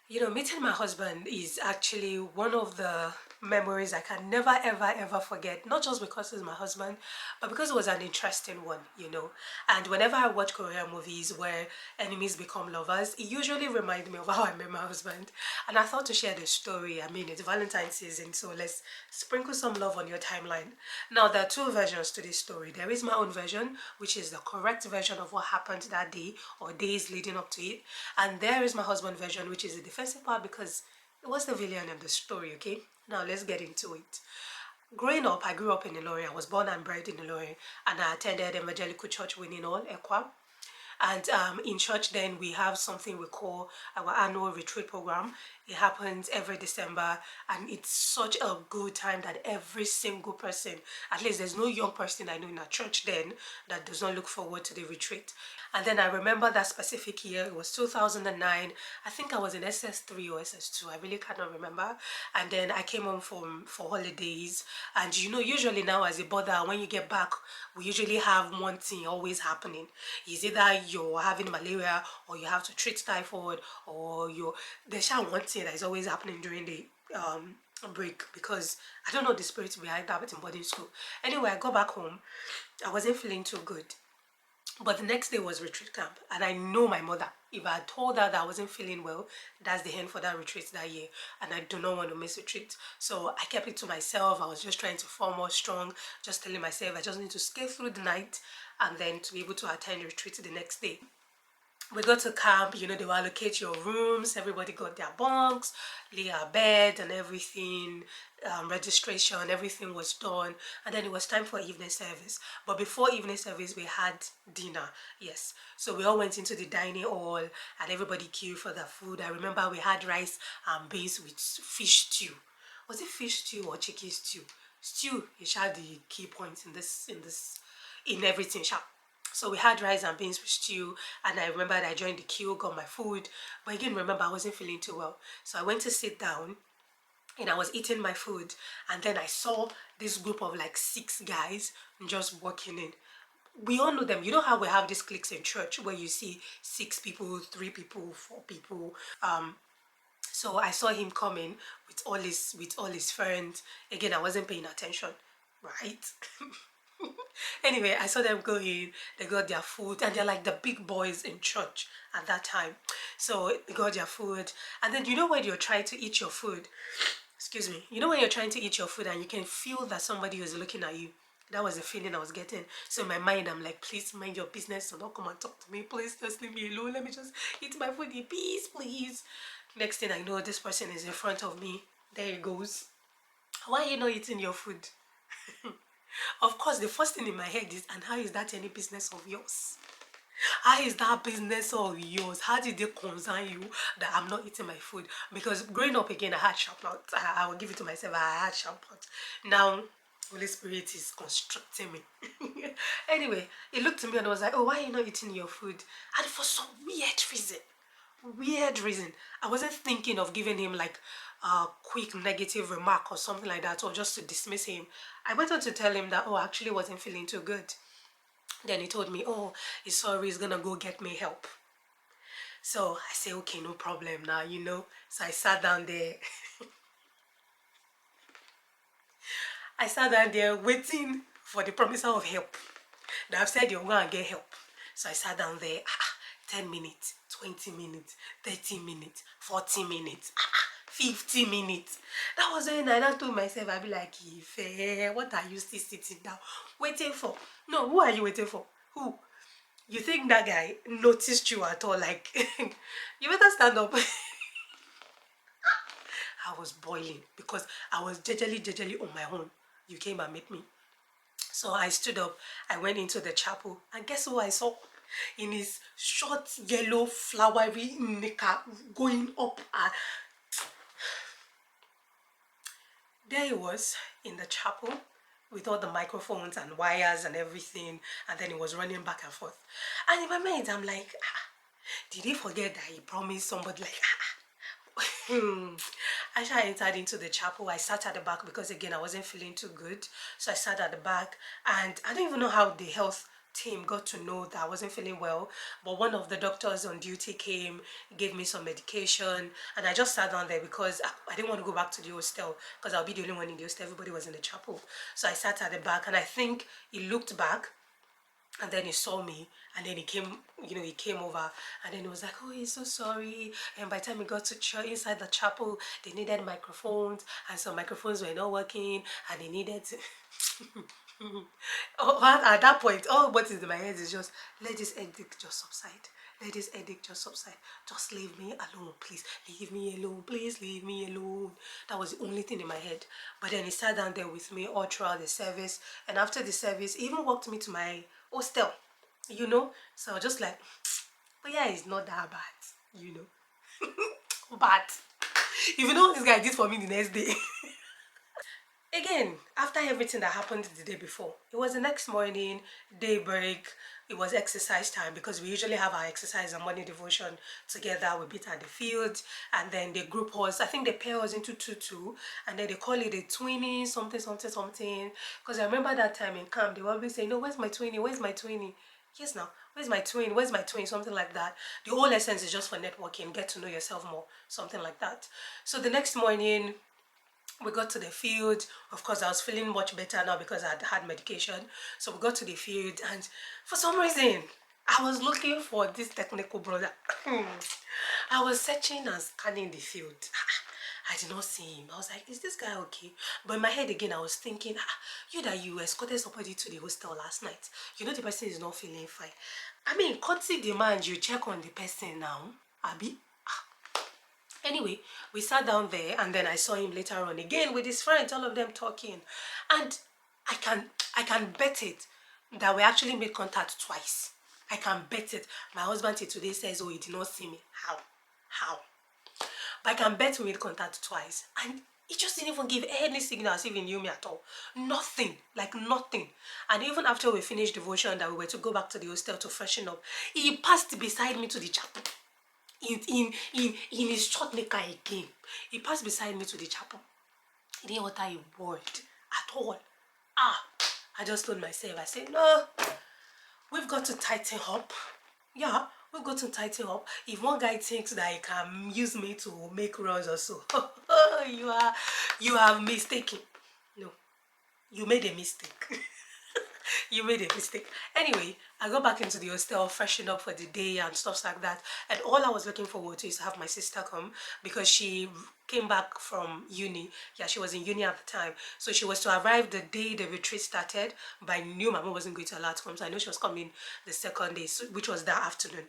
Meeting my husband is actually one of the memories I can never ever ever forget. Not just because he's my husband, but because it was an interesting one. And whenever I watch Korean movies where enemies become lovers, it usually reminds me of how I met my husband. And I thought to share the story. I mean, it's Valentine season, so let's sprinkle some love on your timeline. Now, there are two versions to this story. There is my own version, which is the correct version of what happened that day or days leading up to it. And there is my husband's version, which is the defensive part because it was the villain of the story, okay? Now, let's get into it. Growing up, I grew up in Ilorin. I was born and bred in Ilorin, and I attended Evangelical Church Winning All, Ekwa. And in church, then we have something we call our annual retreat program. It happens every December, and it's such a good time that every single person, at least there's no young person I know in a church then that does not look forward to the retreat. And then I remember that specific year, it was 2009. I think I was in SS3 or SS2, I really cannot remember. And then I came home for holidays. And usually now as a brother, when you get back, we usually have one thing always happening. Is either you're having malaria, or you have to treat typhoid, or there's one thing that is always happening during the break, because I don't know the spirit behind that in boarding school. Anyway, I got back home. I wasn't feeling too good. But the next day was retreat camp, and I know my mother. If I had told her that I wasn't feeling well, that's the end for that retreat that year, and I do not want to miss retreat. So I kept it to myself. I was just trying to form more strong, just telling myself I just need to skate through the night and then to be able to attend retreat the next day. We got to camp, they will allocate your rooms, everybody got their bunks, lay our bed and everything, registration, everything was done, and then it was time for evening service. But before evening service, we had dinner, yes. So we all went into the dining hall, and everybody queued for the food. I remember we had rice and beans with fish stew. Was it fish stew or chicken stew? Stew is the key point in everything, sha. So we had rice and beans with stew, and I remember I joined the queue, got my food, but again, remember I wasn't feeling too well. So I went to sit down, and I was eating my food, and then I saw this group of like 6 guys just walking in. We all know them. You know how we have these cliques in church where you see 6 people, 3 people, 4 people. So I saw him coming with all his friends. Again, I wasn't paying attention, right? Anyway, I saw them go in, they got their food, and they're like the big boys in church at that time. So they got their food, and then when you're trying to eat your food, excuse me, when you're trying to eat your food and you can feel that somebody is looking at you. That was the feeling I was getting. So in my mind, I'm like, please mind your business, do not come and talk to me. Please just leave me alone. Let me just eat my food in peace, please. Next thing I know, this person is in front of me. There he goes. Why are you not eating your food? Of course, the first thing in my head is, and how is that any business of yours? How is that business of yours? How did it concern you that I'm not eating my food? Because growing up again, I had sharp mouth. I will give it to myself. I had sharp mouth. Now, Holy Spirit is constructing me. Anyway, he looked at me and was like, "Oh, why are you not eating your food?" And for some weird reason, I wasn't thinking of giving him like a quick negative remark or something like that, or just to dismiss him. I went on to tell him that, oh, I actually wasn't feeling too good. Then he told me, oh, he's sorry, he's gonna go get me help. So I say, okay, no problem now. So I sat down there. I sat down there waiting for the promisal of help. Now I've said you're going to get help. So I sat down there, 10 minutes, 20 minutes, 30 minutes, 40 minutes, 50 minutes. That was when I told myself, I'd be like, Ife, what are you still sitting down waiting for? No, who are you waiting for? Who? You think that guy noticed you at all? Like, you better stand up. I was boiling because I was jejely on my own. You came and met me. So I stood up, I went into the chapel, and guess who I saw? In his short yellow flowery knicker going up, and there he was in the chapel with all the microphones and wires and everything, and then he was running back and forth. And in my mind, I'm like, did he forget that he promised somebody like, As I entered into the chapel, I sat at the back because again I wasn't feeling too good. So I sat at the back, and I don't even know how the health team got to know that I wasn't feeling well, but one of the doctors on duty came, gave me some medication, and I just sat down there because I didn't want to go back to the hostel because I'll be the only one in the hostel. Everybody was in the chapel. So I sat at the back, and I think he looked back, and then he saw me, and then he came, he came over, and then he was like, oh, he's so sorry. And by the time he got to church, inside the chapel, they needed microphones, and some microphones were not working, and they needed to oh, at that point, all what is in my head is just, let this headache just subside. Let this headache just subside. Just leave me alone, please. Leave me alone, please. Leave me alone. That was the only thing in my head. But then he sat down there with me all throughout the service. And after the service, he even walked me to my hostel, So I was just like, but yeah, it's not that bad. But if you know what this guy did for me the next day. Again, after everything that happened the day before, it was the next morning, daybreak, it was exercise time because we usually have our exercise and morning devotion together. We beat at the field, and then the group was, I think they pair us into 2-2, and then they call it a twinning, something, something, something. Because I remember that time in camp, they were always saying, no, where's my twinning? Where's my twinning? Yes, now, where's my twin? Where's my twin? Something like that. The whole essence is just for networking, get to know yourself more, something like that. So the next morning, we got to the field. Of course, I was feeling much better now because I had medication. So we got to the field, and for some reason, I was looking for this technical brother. I was searching and scanning the field. I did not see him. I was like, is this guy okay? But in my head again, I was thinking, you escorted somebody to the hostel last night. You know the person is not feeling fine. I mean, courtesy demand you check on the person now. Abi? Anyway, we sat down there, and then I saw him later on again with his friends, all of them talking. And I can bet it that we actually made contact twice. I can bet it. My husband till today says, oh, he did not see me. How? But I can bet we made contact twice. And he just didn't even give any signal as if he knew me at all. Nothing. Like nothing. And even after we finished devotion that we were to go back to the hostel to freshen up, he passed beside me to the chapel. In his short knicker again. He passed beside me to the chapel. He didn't utter a word at all. I just told myself, I said, no, we've got to tighten up. Yeah, we've got to tighten up. If one guy thinks that he can use me to make runs or so, you are mistaken. No, you made a mistake. You made a mistake. Anyway, I got back into the hostel, freshen up for the day and stuff like that. And all I was looking forward to is to have my sister come because she came back from uni. Yeah, she was in uni at the time. So she was to arrive the day the retreat started, but I knew my mom wasn't going to allow her to come. So I know she was coming the second day, which was that afternoon.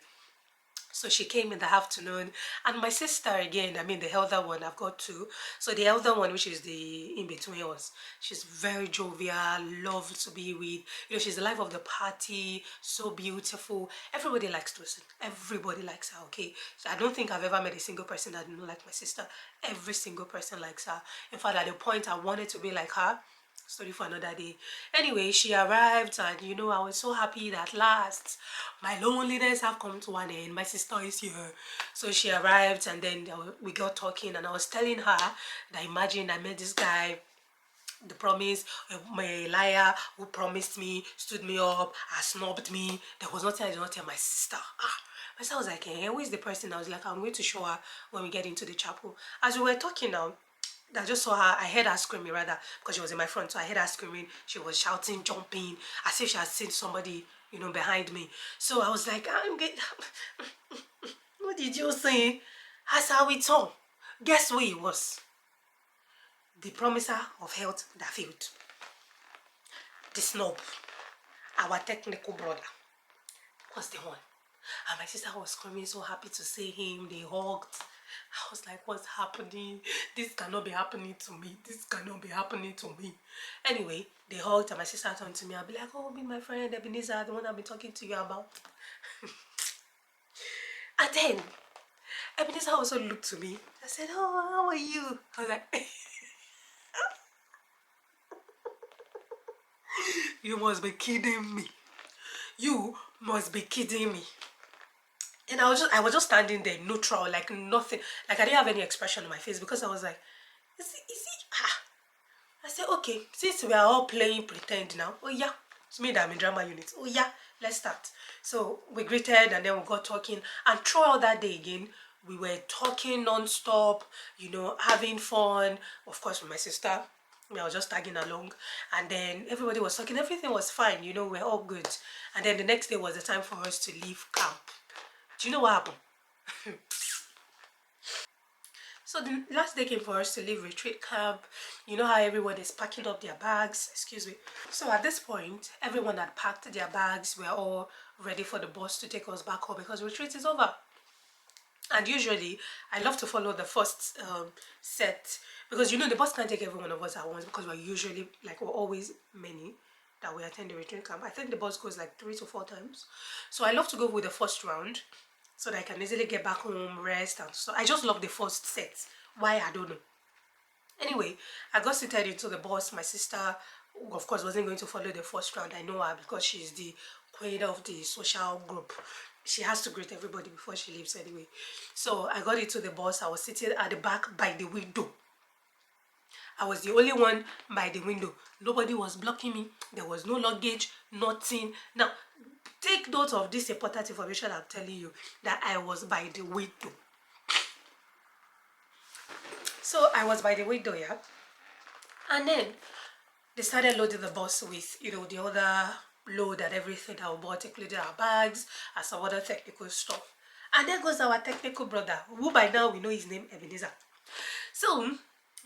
So she came in the afternoon, and my sister again, I mean the elder one, I've got two. So the elder one, which is the in-between us, she's very jovial, loves to be with, she's the life of the party, so beautiful. Everybody likes Tosin. Everybody likes her, okay? So I don't think I've ever met a single person that didn't like my sister. Every single person likes her. In fact, at the point I wanted to be like her. Story for another day. Anyway, she arrived, and I was so happy that at last my loneliness have come to an end. My sister is here. So she arrived, and then we got talking, and I was telling her that imagine I met this guy, the promise, my liar who promised me, stood me up, snubbed me. There was nothing I did not tell my sister. My sister was like, hey, who is the person? I was like, I'm going to show her when we get into the chapel. As we were talking now, I just saw her, I heard her screaming rather, because she was in my front, so I heard her screaming. She was shouting, jumping, as if she had seen somebody, behind me. So I was like, what did you say? That's how it all. Guess who it was? The promiser of health that failed. The snob. Our technical brother was the one. And my sister was screaming, so happy to see him. They hugged. I was like, what's happening? This cannot be happening to me. This cannot be happening to me. Anyway, they hugged, and my sister turned to me. I'll be like, oh, be my friend Ebenezer, the one I've been talking to you about. And then Ebenezer also looked to me. I said, oh, how are you? I was like, you must be kidding me. You must be kidding me. And I was just standing there, neutral, like nothing. Like I didn't have any expression on my face because I was like, is it? I said, okay, since we are all playing pretend now, oh yeah, it's me that I'm in drama unit. Oh yeah, let's start. So we greeted and then we got talking, and throughout that day again, we were talking non-stop, having fun. Of course, with my sister, I was just tagging along, and then everybody was talking. Everything was fine, we're all good. And then the next day was the time for us to leave camp. Do you know what happened? So the last day came for us to leave retreat camp. You know how everyone is packing up their bags, excuse me. So at this point, everyone had packed their bags. We are all ready for the bus to take us back home because retreat is over. And usually, I love to follow the first set because the bus can't take every one of us at once because we're always many that we attend the retreat camp. I think the bus goes like 3 to 4 times. So I love to go with the first round so that I can easily get back home, rest and so I just love the first set. Why, I don't know. Anyway, I got seated into the bus. My sister, of course, wasn't going to follow the first round. I know her because she's the queen of the social group. She has to greet everybody before she leaves anyway. So I got into the bus. I was sitting at the back by the window. I was the only one by the window. Nobody was blocking me. There was no luggage, nothing. Now, take note of this important information I'm telling you, that I was by the window. So I was by the window, yeah. And then they started loading the bus with, the other load and everything that we bought, including our bags and some other technical stuff. And there goes our technical brother, who by now we know his name, Ebenezer. So,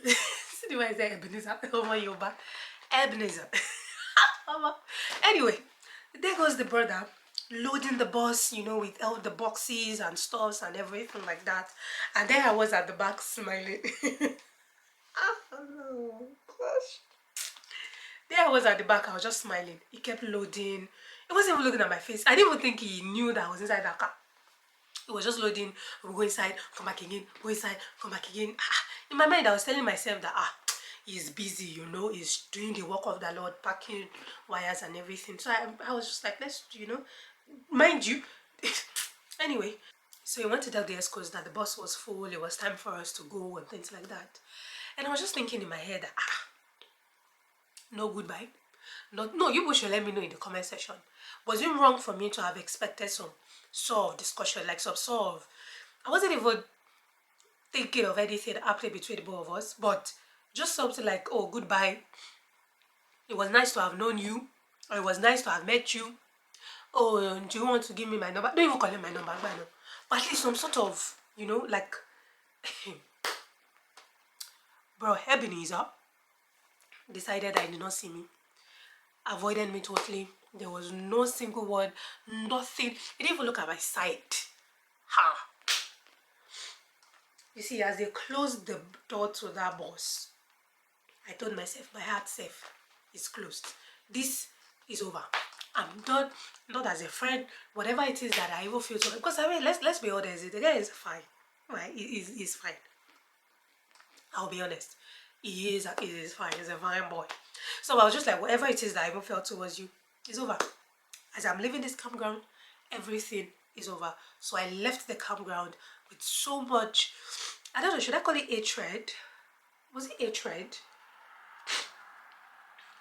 see the way I say Ebenezer, oh my Yoba, Ebenezer. Anyway, there goes the brother loading the bus, with all the boxes and stuffs and everything like that. And there I was at the back smiling. Oh no, gosh. There I was at the back, I was just smiling. He kept loading. He wasn't even looking at my face. I didn't even think he knew that I was inside that car. It was just loading. We go inside, come back again, go inside, come back again. In my mind, I was telling myself that he's busy, he's doing the work of the Lord, packing wires and everything. So I was just like, let's, mind you. Anyway, so he went to tell the escorts that the bus was full, it was time for us to go and things like that. And I was just thinking in my head that, no goodbye. No, you should let me know in the comment section. Was it wrong for me to have expected some sort of discussion, like some sort of... I wasn't even thinking of anything happening between the both of us, but just something like, oh, goodbye. It was nice to have known you, or it was nice to have met you. Oh, do you want to give me my number? Don't even call him my number, but at least some sort of, like, bro, Ebenezer decided that he did not see me, avoided me totally. There was no single word, nothing. He didn't even look at my side. Ha! You see, as they closed the door to that bus, I told myself, my heart safe is closed. This is over. I'm done. Not as a friend, whatever it is that I even feel so. Because I mean, let's be honest, the guy is fine. Right? He's fine. I'll be honest. He is fine. He's a fine boy. So I was just like, whatever it is that I even felt towards you is over. As I'm leaving this campground, everything is over. So I left the campground with so much, I don't know, should I call it hatred? Was it hatred?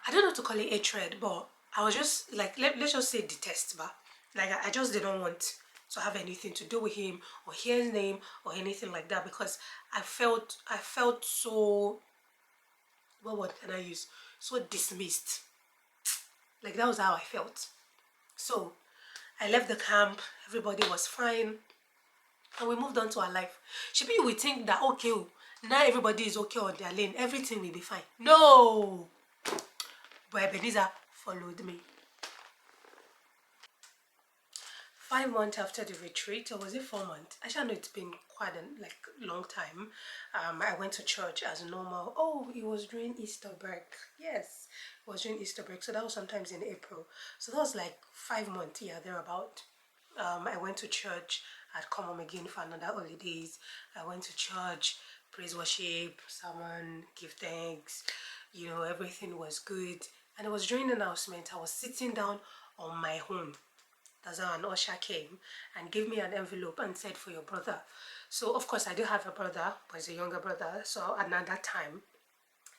I don't know to call it hatred, but I was just like, let's just say detest, but like I just didn't want to have anything to do with him or hear his name or anything like that, because I felt so, what word can I use? So dismissed. Like that was how I felt. So I left the camp, everybody was fine, and we moved on to our life. Should be we think that okay, now everybody is okay on their lane, everything will be fine. No! But Ebenezer followed me. 5 months after the retreat, or was it 4 months? Actually, I know it's been quite a long time. I went to church as normal. Oh, it was during Easter break. Yes, it was during Easter break. So that was sometimes in April. So that was like 5 months, yeah, thereabout. I went to church. I'd come home again for another holidays. I went to church, praise worship, sermon, give thanks. Everything was good. And it was during the announcement, I was sitting down on my own. That's how an usher came and gave me an envelope and said, for your brother. So of course I do have a brother, but he's a younger brother. So at that time,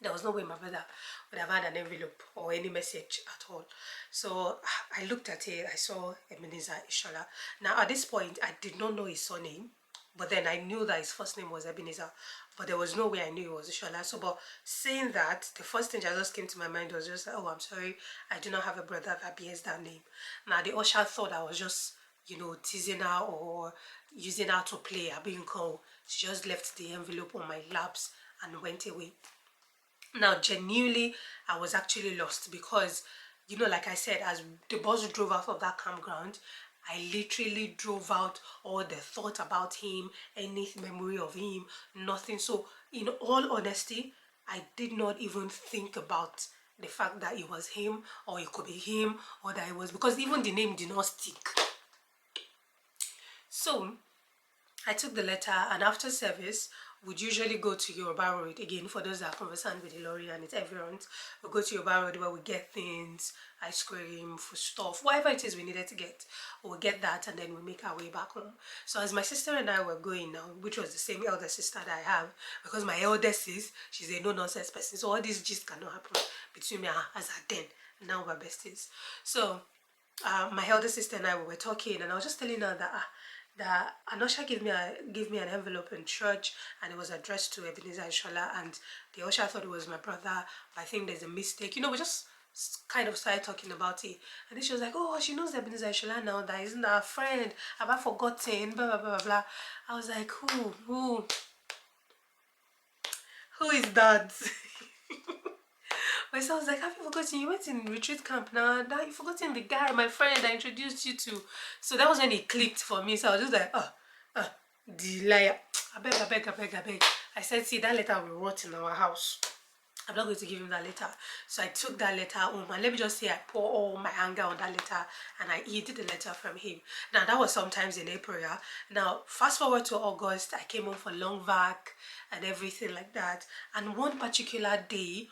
There was no way my brother would have had an envelope or any message at all. So I looked at it, I saw Ebenezer Ishola. Now at this point, I did not know his surname, but then I knew that his first name was Ebenezer, but there was no way I knew it was Ishola. So, but saying that, the first thing that just came to my mind was just like, oh, I'm sorry, I do not have a brother that bears that name. Now the usher thought I was just, teasing her or using her to play, her being cool. She just left the envelope on my laps and went away. Now, genuinely, I was actually lost because, like I said, as the bus drove out of that campground, I literally drove out all the thought about him, any memory of him, nothing. So, in all honesty, I did not even think about the fact that it was him or it could be him or that it was, because even the name did not stick. So, I took the letter, and after service, we'd usually go to Yoruba Road. Again, for those that are conversant with the lorry and it's everyone's, we go to Yoruba Road where we get things, ice cream, food stuff, whatever it is we needed to get. We'll get that and then we make our way back home. So as my sister and I were going now, which was the same elder sister that I have, because my eldest she's a no-nonsense person, so all this just cannot happen between me and her as at then. Now we're besties. So my elder sister and I were talking, and I was just telling her that Anosha gave me an envelope in church, and it was addressed to Ebenezer Ishola, and the usher thought it was my brother, but I think there's a mistake. We just kind of started talking about it, and then she was like, oh, she knows Ebenezer Ishola now, that isn't our friend, have I forgotten, blah blah blah blah. I was like, who is that? But so I was like, have you forgotten? You went in retreat camp now. Now you've forgotten the guy, my friend I introduced you to. So that was when it clicked for me. So I was just like, the liar. I beg. I said, see, that letter we wrote in our house. I'm not going to give him that letter. So I took that letter home, and let me just say I pour all my anger on that letter and I hid the letter from him. Now that was sometimes in April. Yeah? Now fast forward to August, I came home for long vac and everything like that. And one particular day,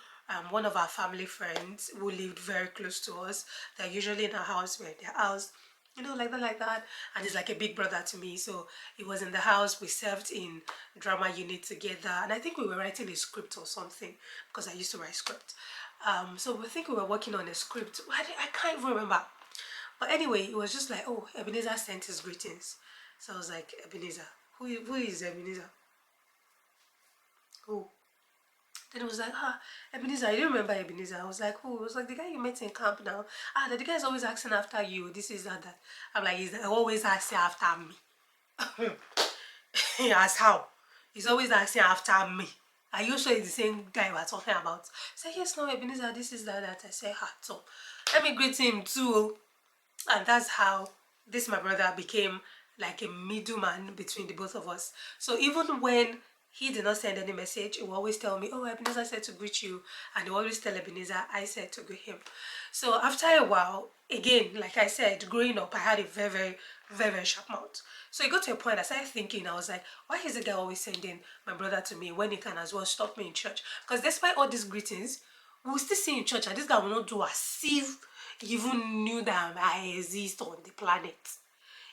one of our family friends who lived very close to us, they're usually in our house, we're in their house, like that, and he's like a big brother to me. So he was in the house, we served in drama unit together, and I think we were writing a script or something, because I used to write script. So we think we were working on a script. I can't even remember, but anyway, it was just like, oh, Ebenezer sent his greetings. So I was like, Ebenezer, who is Ebenezer? Who? Then it was like, Ebenezer, I didn't remember Ebenezer. I was like, who? It was like the guy you met in camp now. The guy is always asking after you. This is that. I'm like, he's always asking after me. As how? He's always asking after me. Are you sure it's the same guy we're talking about? Say, yes, no, Ebenezer, this is that. I say, so let me greet him too. And that's how this my brother became like a middleman between the both of us. So even when he did not send any message, he will always tell me, oh, Ebenezer said to greet you, and he will always tell Ebenezer I said to greet him. So after a while, again, like I said, growing up, I had a very, very, very, very sharp mouth. So it got to a point I started thinking, I was like, why is the guy always sending my brother to me when he can as well stop me in church? Because despite all these greetings, we'll still see in church, and this guy will not do as if he even knew that I exist on the planet.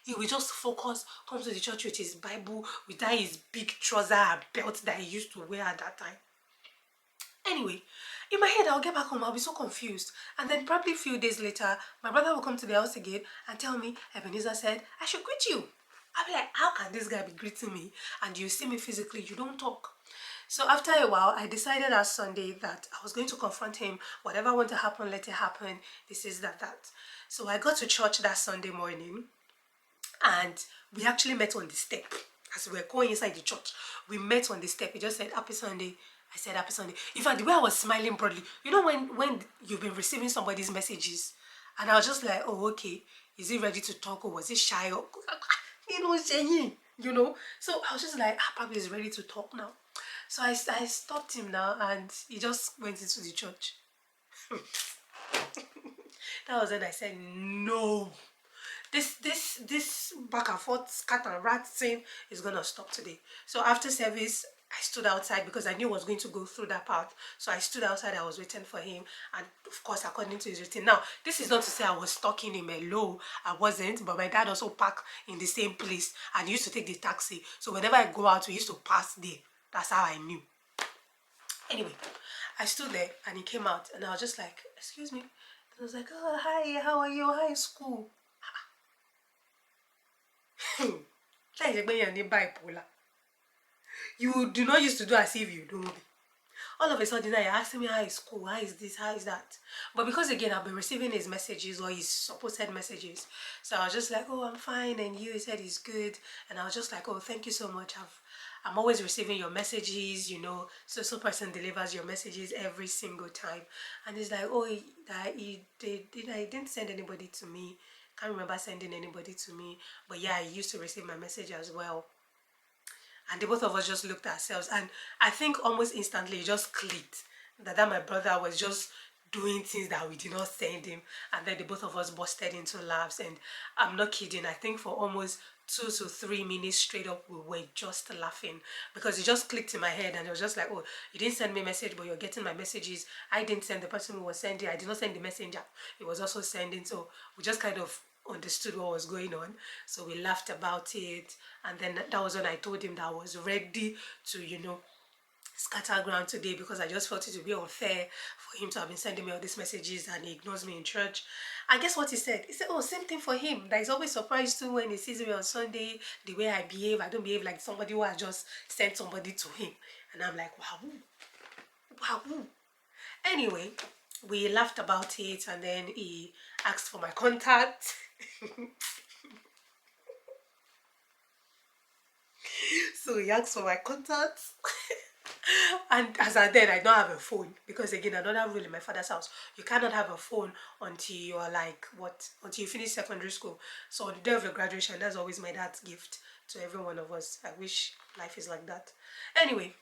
He will just focus, come to the church with his Bible, with that his big trouser and belt that he used to wear at that time. Anyway, in my head, I'll get back home, I'll be so confused. And then probably a few days later, my brother will come to the house again and tell me, Ebenezer said, I should greet you. I'll be like, how can this guy be greeting me? And you see me physically, you don't talk. So after a while, I decided that Sunday that I was going to confront him. Whatever wants to happen, let it happen. This is that. So I got to church that Sunday morning, and we actually met on the step. As we were going inside the church, we met on the step. He just said, happy Sunday. I said, happy Sunday. In fact, the way I was smiling broadly, when you've been receiving somebody's messages, and I was just like, oh, okay, is he ready to talk, or was he shy? Or, saying, So I was just like, probably he's ready to talk now. So I stopped him now, and he just went into the church. That was when I said, no. This back and forth cat and rat thing is gonna stop today. So after service, I stood outside because I knew I was going to go through that part. So I stood outside, I was waiting for him, and of course, according to his routine. Now, this is not to say I was stalking him alone. I wasn't, but my dad also parked in the same place and he used to take the taxi. So whenever I go out, we used to pass there. That's how I knew. Anyway, I stood there and he came out and I was just like, excuse me. And I was like, oh, hi, how are you? Hi, school. Like bipolar. You do not used to do as if you know me. All of a sudden, you're asking me how is school, how is this, how is that. But because again, I've been receiving his messages or his supposed messages, so I was just like, oh, I'm fine, and you, he said he's good, and I was just like, oh, thank you so much. I'm always receiving your messages, you know. So person delivers your messages every single time, and he's like, oh, he didn't send anybody to me. Can't remember sending anybody to me, but yeah, he used to receive my message as well. And the both of us just looked at ourselves, and I think almost instantly it just clicked that my brother was just doing things that we did not send him, and then the both of us busted into laughs. And I'm not kidding, I think for almost 2 to 3 minutes straight up we were just laughing, because it just clicked in my head, and it was just like, oh, you didn't send me a message but you're getting my messages. I didn't send the person who was sending, I did not send the messenger, he was also sending. So we just kind of understood what was going on, so we laughed about it. And then that was when I told him that I was ready to, you know, scatter ground today, because I just felt it would be unfair for him to have been sending me all these messages and he ignores me in church. And guess what he said? He said, oh, same thing for him, that he's always surprised too when he sees me on Sunday, the way I behave. I don't behave like somebody who has just sent somebody to him. And I'm like, wow, wow. Anyway, we laughed about it, and then he asked for my contact. So he asked for my contacts. And as I then, I don't have a phone, because again, another rule in my father's house, you cannot have a phone until you are like what, until you finish secondary school. So on the day of your graduation, that's always my dad's gift to every one of us. I wish life is like that. Anyway,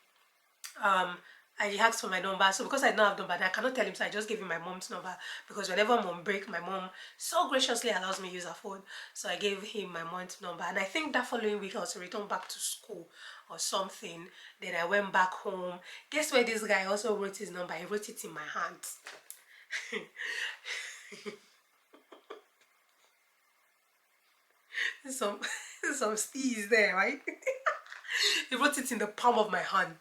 um I asked for my number. So because I don't have number, I cannot tell him, so I just gave him my mom's number, because whenever I'm on break, my mom so graciously allows me to use her phone. So I gave him my mom's number, and I think that following week I was to return back to school or something. Then I went back home. Guess where this guy also wrote his number? He wrote it in my hand. some some steez there, right? He wrote it in the palm of my hand.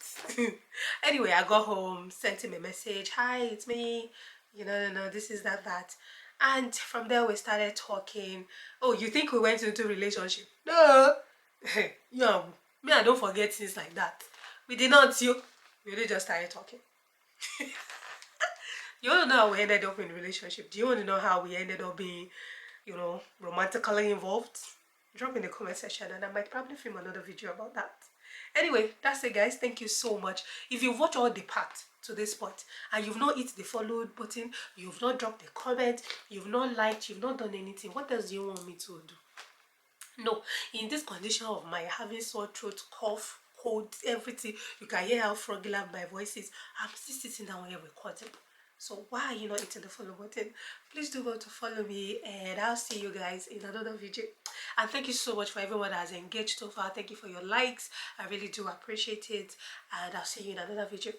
Anyway, I got home, sent him a message. Hi, it's me. You know, no, this is that. And from there we started talking. Oh, you think we went into a relationship? No. Yeah, me, I don't forget things like that. We did not. We really just started talking. You want to know how we ended up in a relationship? Do you want to know how we ended up being, you know, romantically involved? Drop in the comment section, and I might probably film another video about that. Anyway, that's it, guys. Thank you so much. If you've watched all the part to this part and you've not hit the followed button, you've not dropped a comment, you've not liked, you've not done anything, what else do you want me to do? No, in this condition of my having sore throat, cough, cold, everything, you can hear how fraudulent my voice is. I'm still sitting down here recording. So why are you not hitting the follow button? Please do go to follow me, and I'll see you guys in another video. And thank you so much for everyone that has engaged so far. Thank you for your likes. I really do appreciate it. And I'll see you in another video.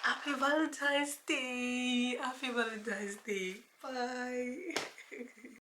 Happy Valentine's Day. Happy Valentine's Day. Bye.